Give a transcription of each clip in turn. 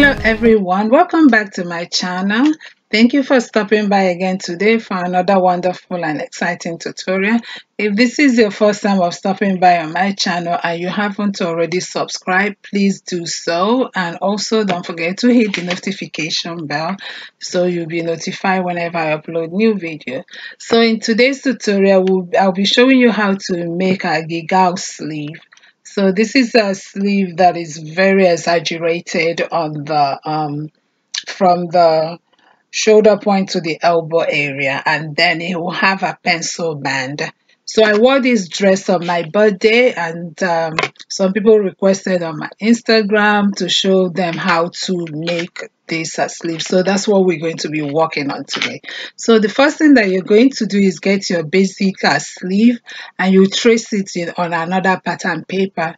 Hello everyone, welcome back to my channel. Thank you for stopping by again today for another wonderful and exciting tutorial. If this is your first time of stopping by on my channel and you haven't already subscribed, please do so, and also don't forget to hit the notification bell so you'll be notified whenever I upload new video. So in today's tutorial, I'll be showing you how to make a Gigot sleeve. So this is a sleeve that is very exaggerated on the from the shoulder point to the elbow area, and then it will have a pencil band. So I wore this dress on my birthday, and some people requested on my Instagram to show them how to make this sleeve. So that's what we're going to be working on today. So the first thing that you're going to do is get your basic sleeve, and you trace it on another pattern paper.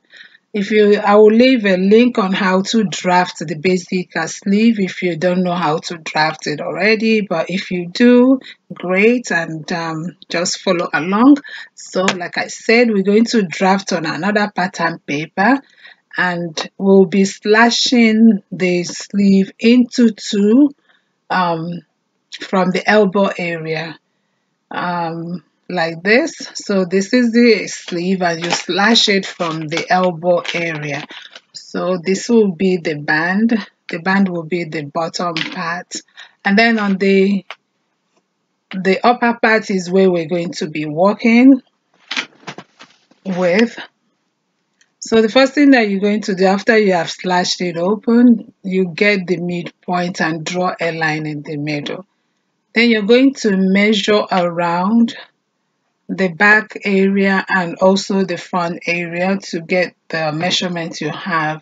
I will leave a link on how to draft the basic sleeve if you don't know how to draft it already, but if you do, great, and just follow along. So like I said, we're going to draft on another pattern paper, and we'll be slashing the sleeve into two from the elbow area. Like this. So this is the sleeve, and you slash it from the elbow area. So this will be the band will be the bottom part, and then on the upper part is where we're going to be working with. So the first thing that you're going to do after you have slashed it open, you get the midpoint and draw a line in the middle. Then you're going to measure around the back area and also the front area to get the measurement you have.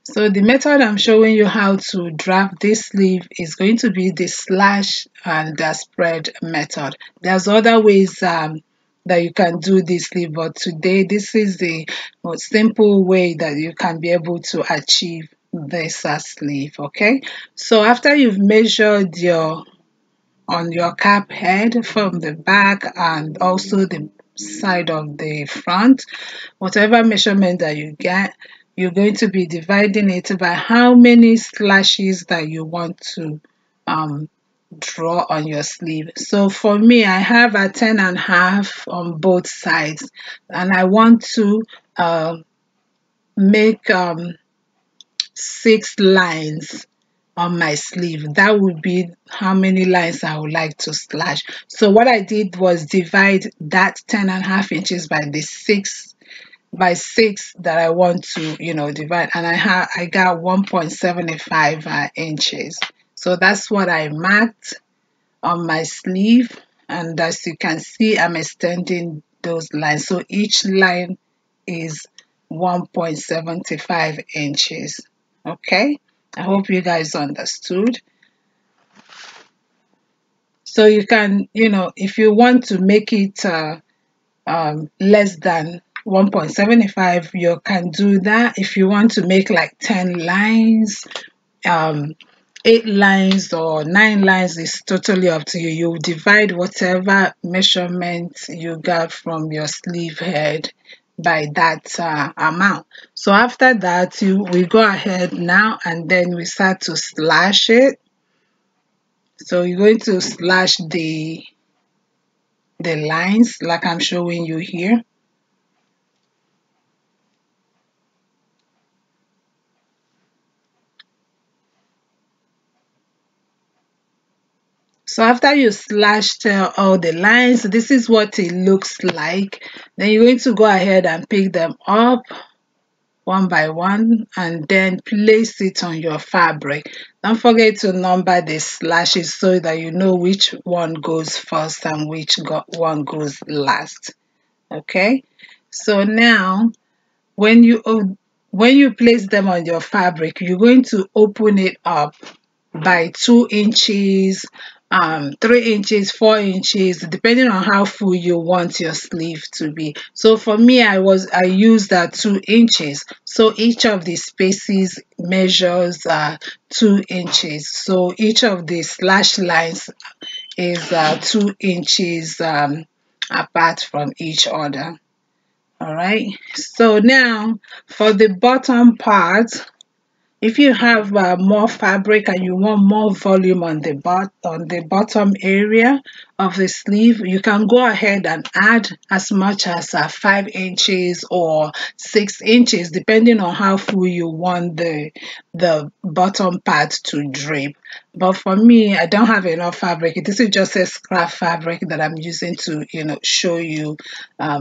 So the method I'm showing you how to draft this sleeve is going to be the slash and the spread method. There's other ways that you can do this sleeve, but today this is the most simple way that you can be able to achieve this sleeve. Okay, so after you've measured on your cap head from the back and also the side of the front, whatever measurement that you get, you're going to be dividing it by how many slashes that you want to draw on your sleeve. So for me, I have a 10.5 on both sides, and I want to make 6 lines on my sleeve. That would be how many lines I would like to slash. So what I did was divide that 10.5 inches by the 6 that I want to divide, and I got 1.75 inches. So that's what I marked on my sleeve, and as you can see, I'm extending those lines. So each line is 1.75 inches. Okay, I hope you guys understood. So you can, if you want to make it less than 1.75, you can do that. If you want to make like 10 lines, 8 lines or 9 lines, is totally up to you. You divide whatever measurement you got from your sleeve head by that amount. So after that, we go ahead now and then we start to slash it. So you're going to slash the lines like I'm showing you here. So after you slashed all the lines, this is what it looks like. Then you're going to go ahead and pick them up one by one and then place it on your fabric. Don't forget to number the slashes so that you know which one goes first and which one goes last. Okay, so now when you place them on your fabric, you're going to open it up by 2 inches, 3 inches, 4 inches, depending on how full you want your sleeve to be. So for me, I used 2 inches. So each of the spaces measures 2 inches. So each of the slash lines is 2 inches apart from each other. All right. So now for the bottom part, If you have more fabric and you want more volume on the bottom area of the sleeve, you can go ahead and add as much as 5 inches or 6 inches, depending on how full you want the bottom part to drape. But for me, I don't have enough fabric. This is just a scrap fabric that I'm using to, show you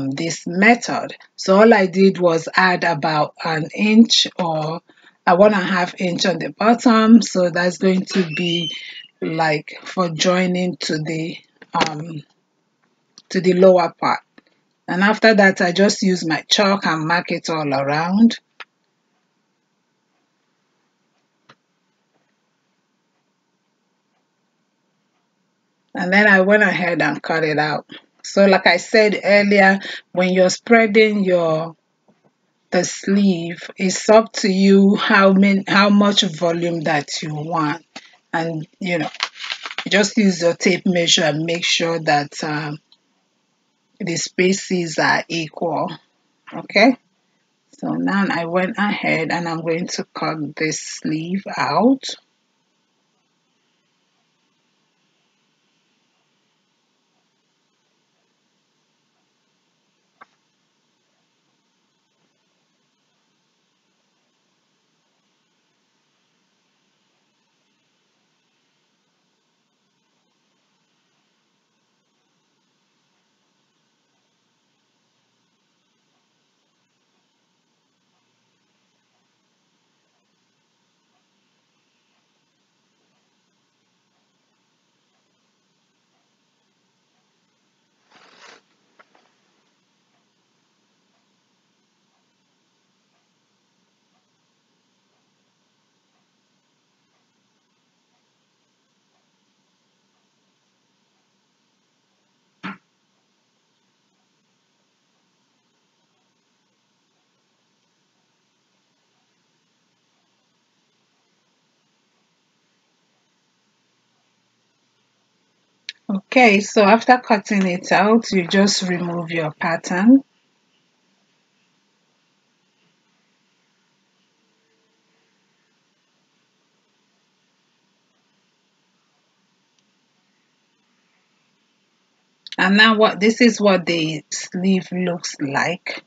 this method. So all I did was add about an inch or a 1.5 inch on the bottom, so that's going to be like for joining to the lower part. And after that, I just use my chalk and mark it all around. And then I went ahead and cut it out. So like I said earlier, when you're spreading the sleeve, it's up to you how much volume that you want. And just use your tape measure and make sure that the spaces are equal. Okay, so now I went ahead and I'm going to cut this sleeve out. Okay, so after cutting it out, you just remove your pattern. And now this is what the sleeve looks like.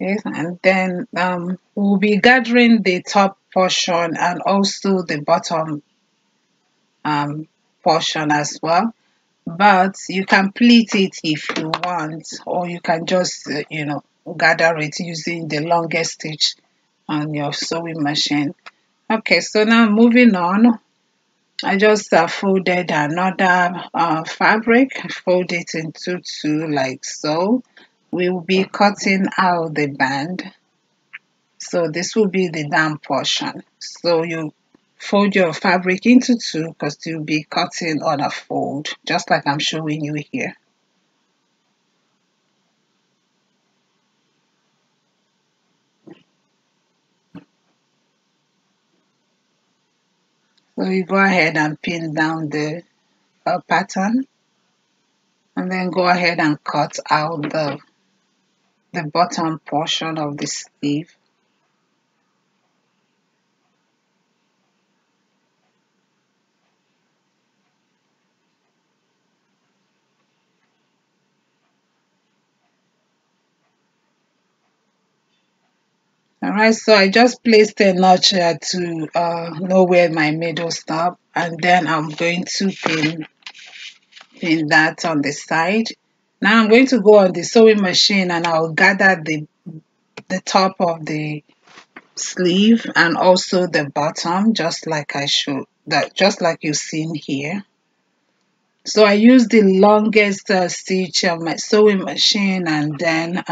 Okay, and then we'll be gathering the top portion and also the bottom portion as well. But you can pleat it if you want, or you can just gather it using the longest stitch on your sewing machine. Okay, so now moving on, I just folded another fabric, fold it into two like so. We will be cutting out the band, so this will be the down portion. So you fold your fabric into two because you'll be cutting on a fold, just like I'm showing you here. So you go ahead and pin down the pattern, and then go ahead and cut out the bottom portion of the sleeve. Alright, so I just placed a notch here to know where my middle stop, and then I'm going to pin that on the side. Now I'm going to go on the sewing machine and I'll gather the top of the sleeve and also the bottom, just like I showed that, just like you've seen here. So I use the longest stitch of my sewing machine, and then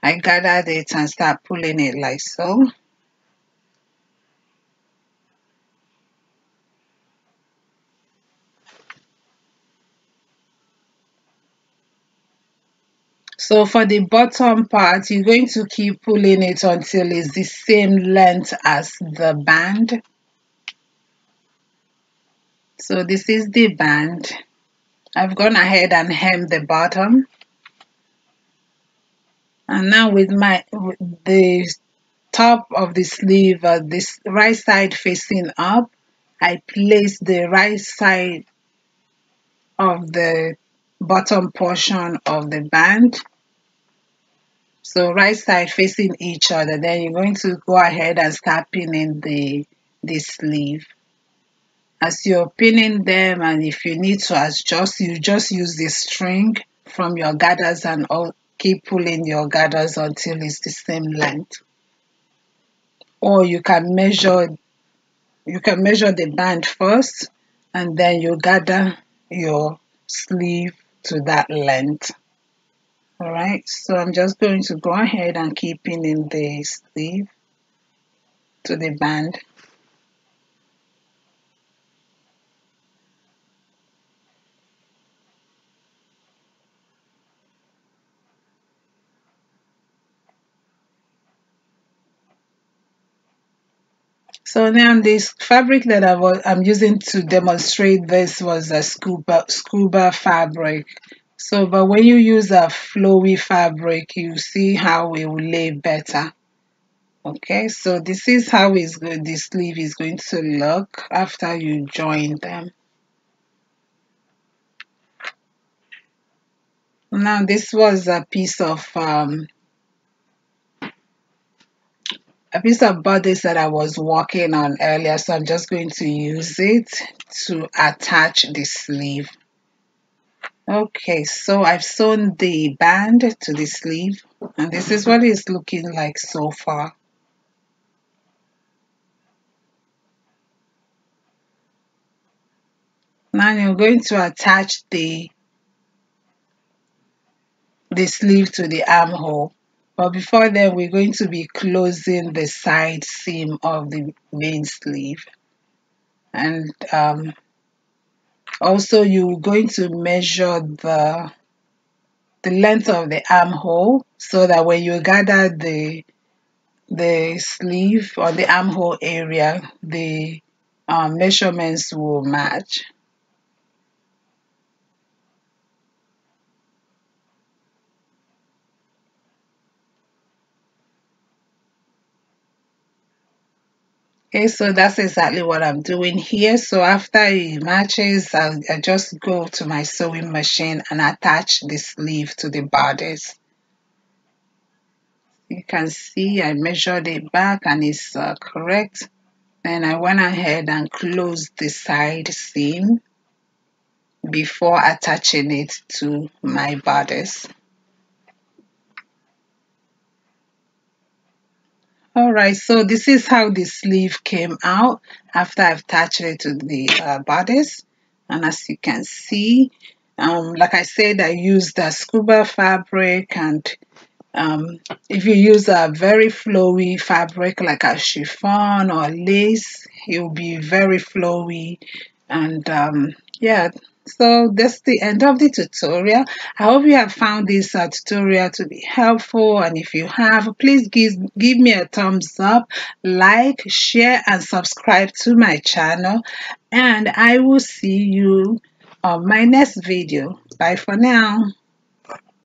I gathered it and start pulling it like so. So for the bottom part, you're going to keep pulling it until it's the same length as the band. So this is the band. I've gone ahead and hemmed the bottom. And now with the top of the sleeve, this right side facing up, I place the right side of the bottom portion of the band. So right side facing each other. Then you're going to go ahead and start pinning the sleeve. As you're pinning them, and if you need to adjust, you just use the string from your gathers and all, keep pulling your gathers until it's the same length. Or you can measure the band first, and then you gather your sleeve to that length. All right, so I'm just going to go ahead and keep pinning the sleeve to the band. So now this fabric that I'm using to demonstrate this was a scuba fabric. So, but when you use a flowy fabric, you see how it will lay better. Okay, so this is how the sleeve is going to look after you join them. Now this was a piece of bodice that I was working on earlier, so I'm just going to use it to attach the sleeve. Okay, so I've sewn the band to the sleeve, and this is what it's looking like so far. Now you're going to attach the sleeve to the armhole. But before then, we're going to be closing the side seam of the main sleeve. And also you're going to measure the length of the armhole so that when you gather the sleeve or the armhole area, the measurements will match. Okay, so that's exactly what I'm doing here. So after it matches, I just go to my sewing machine and attach the sleeve to the bodice. You can see I measured it back and it's correct. Then I went ahead and closed the side seam before attaching it to my bodice. Alright, so this is how the sleeve came out after I've attached it to the bodice. And as you can see, like I said, I used the scuba fabric, and if you use a very flowy fabric like a chiffon or lace, it will be very flowy. And yeah, so that's the end of the tutorial. I hope you have found this tutorial to be helpful, and if you have, please give me a thumbs up, like, share, and subscribe to my channel, and I will see you on my next video. Bye for now.